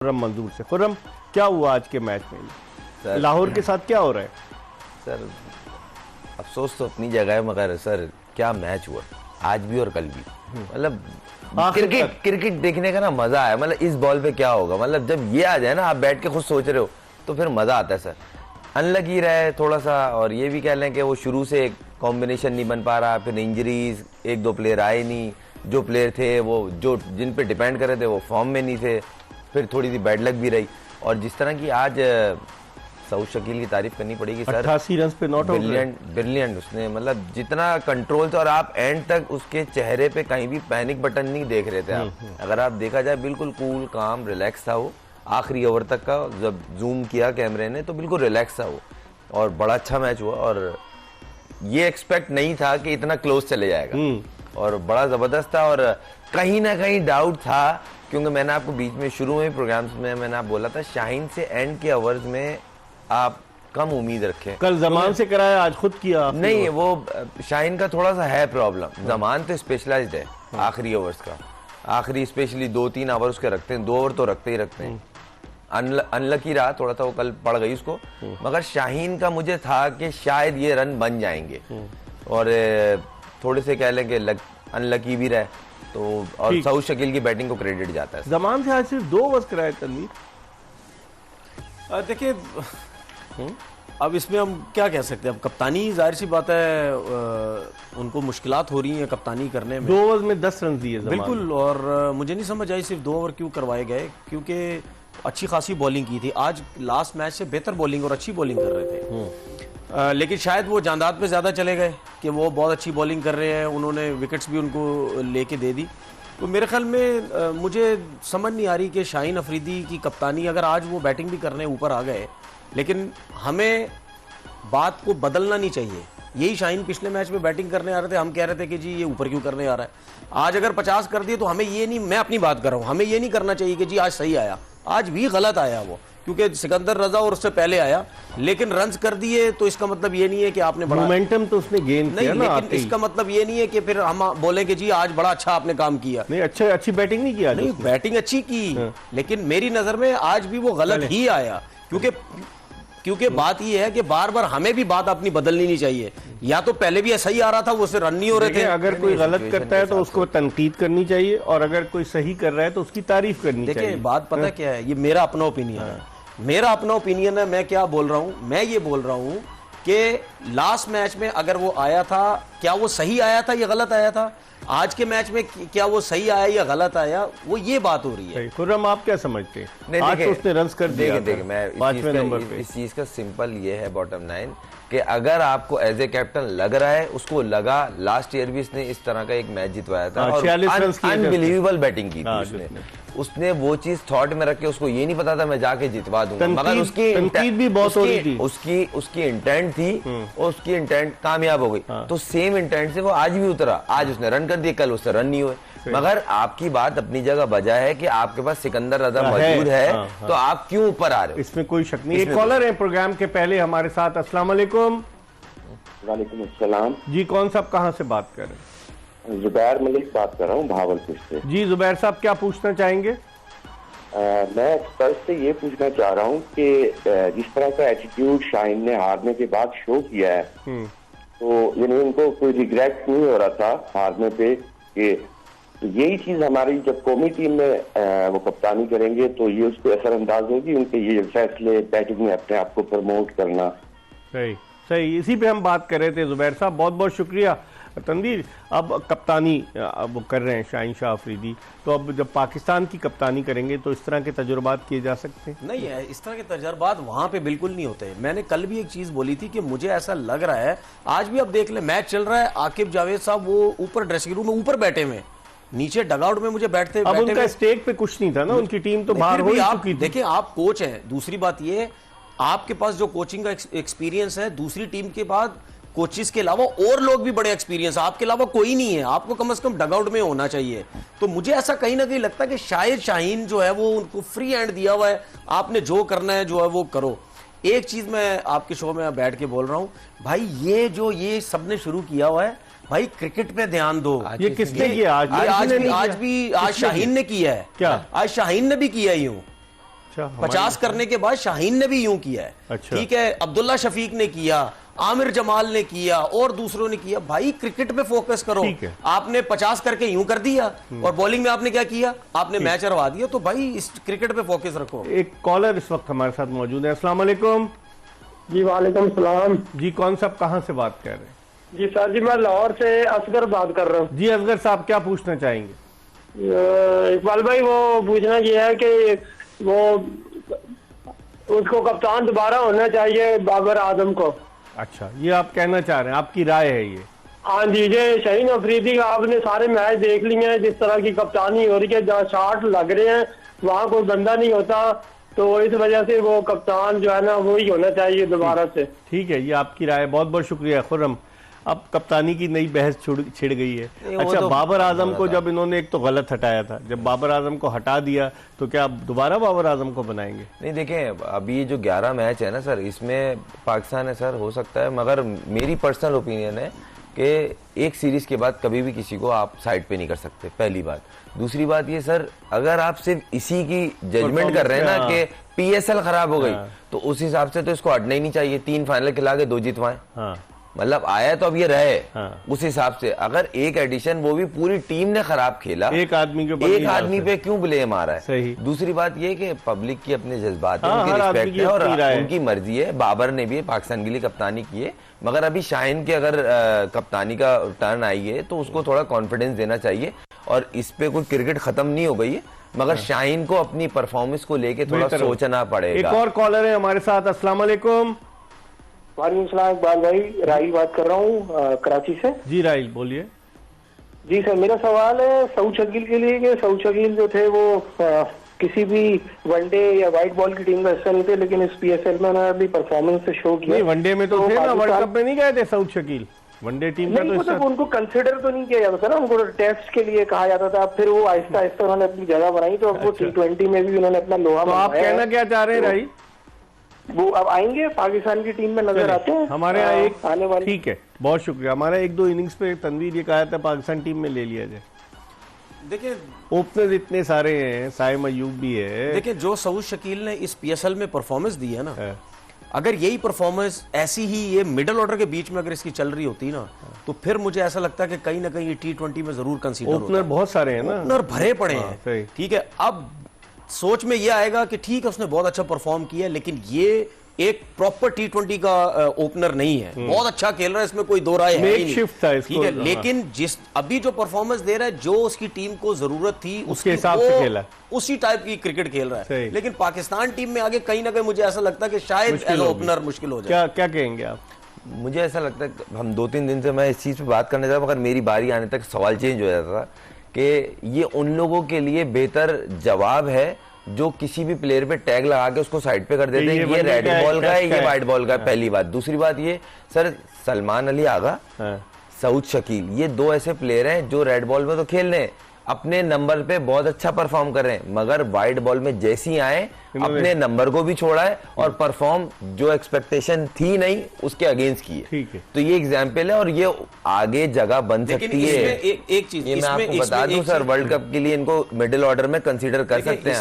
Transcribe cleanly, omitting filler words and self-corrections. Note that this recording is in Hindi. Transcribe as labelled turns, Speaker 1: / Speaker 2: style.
Speaker 1: खुर्रम मंजूर से। खुर्रम, क्या हुआ आज के मैच में? लाहौर के साथ क्या हो रहा है?
Speaker 2: सर अफसोस तो अपनी जगह है, मगर सर क्या मैच हुआ आज भी और कल भी। मतलब क्रिकेट देखने का ना मजा है। मतलब इस बॉल पे क्या होगा, मतलब जब ये आ जाए ना, आप बैठ के खुद सोच रहे हो तो फिर मजा आता है सर। अनलकी रहे थोड़ा सा, और ये भी कह लें कि वो शुरू से कॉम्बिनेशन नहीं बन पा रहा, फिर इंजरीज, एक दो प्लेयर आए नहीं, जो प्लेयर थे वो जो जिन पे डिपेंड कर रहे थे वो फॉर्म में नहीं थे, फिर थोड़ी सी बैड लक भी रही। और जिस तरह की आज सऊद शकील की तारीफ करनी पड़ेगी सर,
Speaker 1: 88 रन पे नॉट आउट,
Speaker 2: ब्रिलियंट उसने, मतलब जितना कंट्रोल था, और आप एंड तक उसके चेहरे पे कहीं भी पैनिक बटन नहीं देख रहे थे आप। अगर आप देखा जाए बिल्कुल कूल काम रिलैक्स था वो। आखिरी ओवर तक का जब जूम किया कैमरे ने तो बिल्कुल रिलैक्स था वो, और बड़ा अच्छा मैच हुआ। और ये एक्सपेक्ट नहीं था कि इतना क्लोज चले जाएगा, और बड़ा जबरदस्त था। और कहीं ना कहीं डाउट था, क्योंकि मैंने आपको बीच में शुरू में प्रोग्राम्स में मैंने आप बोला था शाहीन से एंड के ओवर्स में आप कम उम्मीद रखें।
Speaker 1: कल जमान से कराया, आज खुद किया
Speaker 2: नहीं, वो शाहीन का थोड़ा सा है प्रॉब्लम। जमान तो स्पेशलाइज्ड है आखिरी ओवर्स का, आखिरी स्पेशली 2-3 ओवर उसके रखते हैं, 2 ओवर तो रखते ही रखते हैं। अनलकी रहा थोड़ा सा, वो कल पड़ गई उसको, मगर शाहीन का मुझे था कि शायद ये रन बन जाएंगे, और थोड़े से कह लें कि अनलकी भी रहे तो, और सऊद शकील की बैटिंग को क्रेडिट जाता है।
Speaker 1: जमान से आज सिर्फ 2 ओवर कराए तनवीर।
Speaker 3: देखिए अब इसमें हम क्या कह सकते हैं, अब कप्तानी जाहिर सी बात है, उनको मुश्किलात हो रही हैं कप्तानी करने में।
Speaker 1: 2 ओवर में 10 रन दिए
Speaker 3: बिल्कुल, और मुझे नहीं समझ आई सिर्फ 2 ओवर क्यों करवाए गए, क्योंकि अच्छी खासी बॉलिंग की थी आज। लास्ट मैच से बेहतर बॉलिंग और अच्छी बॉलिंग कर रहे थे, लेकिन शायद वो जायदाद पे ज्यादा चले गए कि वो बहुत अच्छी बॉलिंग कर रहे हैं, उन्होंने विकेट्स भी उनको लेके दे दी। तो मेरे ख्याल में मुझे समझ नहीं आ रही कि शाहीन अफरीदी की कप्तानी, अगर आज वो बैटिंग भी करने ऊपर आ गए, लेकिन हमें बात को बदलना नहीं चाहिए। यही शाहीन पिछले मैच में बैटिंग करने आ रहे थे, हम कह रहे थे कि जी ये ऊपर क्यों करने आ रहा है। आज अगर 50 कर दिए तो हमें ये नहीं, मैं अपनी बात कर रहा हूँ, हमें ये नहीं करना चाहिए कि जी आज सही आया। आज भी गलत आया वो, क्योंकि सिकंदर रजा और उससे पहले आया, लेकिन रन्स कर दिए तो इसका मतलब ये नहीं है कि आपने बड़ा
Speaker 1: मोमेंटम तो उसने गेन किया ना,
Speaker 3: लेकिन इसका मतलब ये नहीं है कि फिर हम बोले कि जी आज बड़ा अच्छा आपने काम किया।
Speaker 1: नहीं, अच्छी बैटिंग नहीं किया।
Speaker 3: नहीं, बैटिंग अच्छी की, लेकिन मेरी नजर में आज भी वो गलत ही आया, क्योंकि बात ये है कि बार बार हमें भी बात अपनी बदलनी नहीं चाहिए। या तो पहले भी ऐसा ही आ रहा था, वो से रन नहीं हो रहे थे।
Speaker 1: अगर कोई गलत करता है तो उसको तनकीद करनी चाहिए, और अगर कोई सही कर रहा है तो उसकी तारीफ करनी चाहिए।
Speaker 3: देखिए बात पता क्या है, ये मेरा अपना ओपिनियन है, मेरा अपना ओपिनियन है। मैं क्या बोल रहा हूँ, मैं ये बोल रहा हूँ कि लास्ट मैच में अगर वो आया था, क्या वो सही आया था या गलत आया था? आज के मैच में क्या वो सही आया या गलत आया, वो ये बात हो रही है।
Speaker 1: खुर्रम, आप क्या समझते हैं? आज तो उसने रन्स कर दिया।
Speaker 2: देखिए मैं इस चीज का सिंपल ये है बॉटम लाइन, कि अगर आपको एज ए कैप्टन लग रहा है, उसको लगा लास्ट ईयर भी इसने इस तरह का एक मैच जितवाया था, और अनबिलीवेबल बैटिंग की थी उसने वो चीज थॉट में रख के, उसको ये नहीं पता था मैं जाके जितवा दूंगा, मगर उसकी
Speaker 1: तनकीद भी बहुत हो रही थी,
Speaker 2: उसकी इंटेंट थी, और उसकी इंटेंट कामयाब हो गई। तो सेम इंटेंट से वो आज भी उतरा, आज उसने रन कर दिए, कल उससे रन नहीं हुए। मगर आपकी बात अपनी जगह बजा है कि आपके पास सिकंदर रजा मौजूद है, तो आप क्यों ऊपर आ रहे हो,
Speaker 1: इसमें कोई शक नहीं। एक कॉलर है प्रोग्राम के पहले हमारे साथ। अस्सलाम वालेकुम।
Speaker 4: वालेकुम अस्सलाम
Speaker 1: जी, कौन साहब कहाँ से बात कर रहे हैं?
Speaker 4: जुबैर मलिक बात कर रहा हूँ भावलपुर से।
Speaker 1: जी जुबैर साहब, क्या पूछना चाहेंगे?
Speaker 4: मैं एक्सपर्ट से ये पूछना चाह रहा हूँ कि जिस तरह का एटीट्यूड शाहीन ने हारने के बाद शो किया है, तो यानी उनको कोई रिग्रेट नहीं हो रहा था हारने पे, कि तो यही चीज हमारी जब कौमी टीम में वो कप्तानी करेंगे तो ये उसको असरअंदाज होगी, उनके ये फैसले बैटिंग में अपने आप को प्रमोट करना।
Speaker 1: सही सही, इसी पे हम बात कर रहे थे जुबैर साहब, बहुत बहुत शुक्रिया। तनवीर, अब कप्तानी अब वो कर रहे हैं शाहीन शाह अफरीदी, तो अब जब पाकिस्तान की कप्तानी करेंगे तो इस तरह के तजुर्बात किए जा सकते हैं?
Speaker 3: नहीं है, इस तरह के तजुर्बात वहां पे बिल्कुल नहीं होते। मैंने कल भी एक चीज बोली थी कि मुझे ऐसा लग रहा है, आज भी अब देख ले मैच चल रहा है, आकिब जावेद साहब वो ऊपर ड्रेसिंग रूम में ऊपर बैठे हुए, नीचे डगआउट में मुझे बैठते
Speaker 1: अब उनका स्टेक पे कुछ नहीं था ना, उनकी टीम तो बाहर हो चुकी थी।
Speaker 3: देखिए आप कोच हैं, दूसरी बात ये, आपके पास जो कोचिंग का एक्सपीरियंस है, दूसरी टीम के बाद कोचिस के अलावा और लोग भी बड़े एक्सपीरियंस, आपके अलावा कोई नहीं है, आपको कम से कम डगआउट में होना चाहिए। तो मुझे ऐसा कहीं ना कहीं लगता है कि शायद शाहीन जो है वो उनको फ्री हैंड दिया हुआ है, आपने जो करना है जो है वो करो। एक चीज मैं आपके शो में बैठ के बोल रहा हूं भाई, ये सबने शुरू किया हुआ है भाई, क्रिकेट पे ध्यान दो।
Speaker 1: ये किसने किया?
Speaker 3: आज शाहीन ने किया है।
Speaker 1: क्या?
Speaker 3: आज शाहीन ने भी किया है यूं। 50 करने के बाद शाहीन ने भी यूं किया है।
Speaker 1: अच्छा।
Speaker 3: ठीक है, अब्दुल्ला शफीक ने किया, आमिर जमाल ने किया और दूसरों ने किया। भाई क्रिकेट पे फोकस करो।
Speaker 1: ठीक है।
Speaker 3: आपने 50 करके यूं कर दिया और बॉलिंग में आपने क्या किया, आपने मैच हरवा दिया। तो भाई इस क्रिकेट पे फोकस रखो।
Speaker 1: एक कॉलर इस वक्त हमारे साथ मौजूद है। अस्सलाम वालेकुम।
Speaker 5: जी वालेकुम सलाम।
Speaker 1: जी कौन साहब कहाँ से बात कर रहे हैं?
Speaker 5: जी सर जी, मैं लाहौर से असगर बात कर रहा हूँ।
Speaker 1: जी असगर साहब क्या पूछना चाहेंगे?
Speaker 5: इकबाल भाई, वो पूछना ये है कि वो उसको कप्तान दोबारा होना चाहिए बाबर आजम को।
Speaker 1: अच्छा, ये आप कहना चाह रहे हैं, आपकी राय है ये?
Speaker 5: हाँ जी, ये शाहीन अफरीदी का आपने सारे मैच देख लिए हैं, जिस तरह की कप्तानी हो रही है, जहाँ शॉट लग रहे हैं वहाँ कोई बंदा नहीं होता, तो इस वजह से वो कप्तान जो है ना वही होना चाहिए दोबारा से।
Speaker 1: ठीक है, ये आपकी राय, बहुत बहुत शुक्रिया खुर्रम। अब कप्तानी की नई बहस छिड़ गई है। अच्छा,
Speaker 2: तो
Speaker 1: बाबर आजम को जब इन्होंने एक तो गलत हटाया था, जब बाबर आजम को हटा दिया तो क्या अब दोबारा बाबर आजम को बनाएंगे?
Speaker 2: नहीं देखें, अभी जो 11 मैच है ना सर, इसमें पाकिस्तान है सर, हो सकता है, मगर मेरी पर्सनल ओपिनियन है कि एक सीरीज के बाद कभी भी किसी को आप साइड पे नहीं कर सकते, पहली बात। दूसरी बात ये सर, अगर आप सिर्फ इसी की जजमेंट कर रहे हैं ना कि पीएसएल खराब हो गई, तो उस हिसाब से तो इसको हटना ही नहीं चाहिए। 3 फाइनल खिला के 2 जितवाएं, मतलब आया तो अब ये रहे। उस हिसाब से अगर एक एडिशन, वो भी पूरी टीम ने खराब खेला,
Speaker 1: एक आदमी के
Speaker 2: एक आदमी पे क्यों ब्लेम आ रहा है?
Speaker 1: सही।
Speaker 2: दूसरी बात ये कि पब्लिक की अपने जज्बात है, उनकी
Speaker 1: हर आदमी
Speaker 2: रिस्पेक्ट
Speaker 1: की
Speaker 2: है और
Speaker 1: अपनी राय है।
Speaker 2: उनकी मर्जी है। बाबर ने भी पाकिस्तान के लिए कप्तानी की है, मगर अभी शाहीन के अगर कप्तानी का टर्न आई है तो उसको थोड़ा कॉन्फिडेंस देना चाहिए। और इस पे कोई क्रिकेट खत्म नहीं हो गई है, मगर शाहीन को अपनी परफॉर्मेंस को लेके थोड़ा सोचना पड़ेगा।
Speaker 1: एक और कॉलर है हमारे साथ। अस्सलाम वालेकुम।
Speaker 5: वालेकुम सलाम इकबाल भाई, राहिल बात कर रहा हूँ कराची से।
Speaker 1: जी राहिल बोलिए।
Speaker 5: जी सर, मेरा सवाल है सऊद शकील के लिए कि सऊद शकील जो थे वो किसी भी वनडे या व्हाइट बॉल की टीम का हिस्सा नहीं थे, लेकिन इस पीएसएल में उन्होंने अपनी परफॉर्मेंस से शो किया।
Speaker 1: नहीं, वनडे में तो थे ना, वर्ल्ड कप में नहीं गए थे सऊद शकील, वनडे टीम का तो
Speaker 5: नहीं, मतलब उनको कंसिडर तो नहीं किया जाता था ना, उनको टेस्ट के लिए कहा जाता था। फिर वो आहिस्ता आहिस्ता उन्होंने अपनी जगह बनाई, तो अब वो T20 में भी उन्होंने अपना लोहा
Speaker 1: तो आप कहना क्या चाह रहे हैं राहिल?
Speaker 5: वो अब आएंगे पाकिस्तान की टीम में नजर आते हैं
Speaker 1: हमारे यहाँ एक
Speaker 5: आने वाले।
Speaker 1: ठीक है, बहुत शुक्रिया। हमारा 1-2 इनिंग्स पे तनवीर ये कहा था पाकिस्तान टीम में ले लिया जाए।
Speaker 3: देखिए
Speaker 1: ओपनर इतने सारे हैं, साइम अयूब भी है।
Speaker 3: देखिए, जो सऊद शकील ने इस पीएसएल में परफॉर्मेंस दी है ना, अगर यही परफॉर्मेंस ऐसी ही ये मिडिल ऑर्डर के बीच में अगर इसकी चल रही होती ना, तो फिर मुझे ऐसा लगता है कि कहीं ना कहीं ये T20 में जरूर कंसीडर होता।
Speaker 1: ओपनर बहुत सारे हैं ना,
Speaker 3: ओपनर भरे पड़े
Speaker 1: हाँ, सही।
Speaker 3: हैं। ठीक है, अब सोच में ये आएगा कि ठीक है उसने बहुत अच्छा परफॉर्म किया, लेकिन ये एक प्रॉपर T20 का ओपनर नहीं है। बहुत अच्छा खेल रहा है, इसमें कोई दो राय है ही नहीं।
Speaker 1: शिफ्ट था इसको,
Speaker 3: ठीक है,
Speaker 1: हाँ।
Speaker 3: लेकिन जिस अभी जो परफॉर्मेंस दे रहा है, जो उसकी टीम को जरूरत थी
Speaker 1: उसके हिसाब से खेला,
Speaker 3: उसी टाइप की क्रिकेट खेल रहा है।
Speaker 1: सही।
Speaker 3: लेकिन पाकिस्तान टीम में आगे कहीं ना कहीं मुझे ऐसा लगता है कि शायद एज ओपनर मुश्किल हो जाए।
Speaker 1: क्या कहेंगे आप?
Speaker 2: मुझे ऐसा लगता है कि हम 2-3 दिन से मैं इस चीज पे बात करने जा, मगर मेरी बारी आने तक सवाल चेंज हो जाता था कि ये उन लोगों के लिए बेहतर जवाब है जो किसी भी प्लेयर पे टैग लगा के उसको साइड पे कर देते हैं, ये रेड बॉल का है, ये व्हाइट बॉल का है। पहली बात। दूसरी बात ये सर, सलमान अली आगा, सऊद शकील, ये 2 ऐसे प्लेयर हैं जो रेड बॉल में तो खेल रहे हैं, अपने नंबर पे बहुत अच्छा परफॉर्म कर रहे हैं, मगर व्हाइट बॉल में जैसी आए अपने नंबर को भी छोड़ा है और परफॉर्म जो एक्सपेक्टेशन थी नहीं उसके अगेंस्ट की है।
Speaker 1: ठीक है,
Speaker 2: तो ये एग्जाम्पल है और ये आगे जगह बन सकती है।
Speaker 3: एक चीज
Speaker 2: ये मैं आपको बता दूं सर, वर्ल्ड कप के लिए इनको मिडिल ऑर्डर में कंसीडर कर सकते हैं।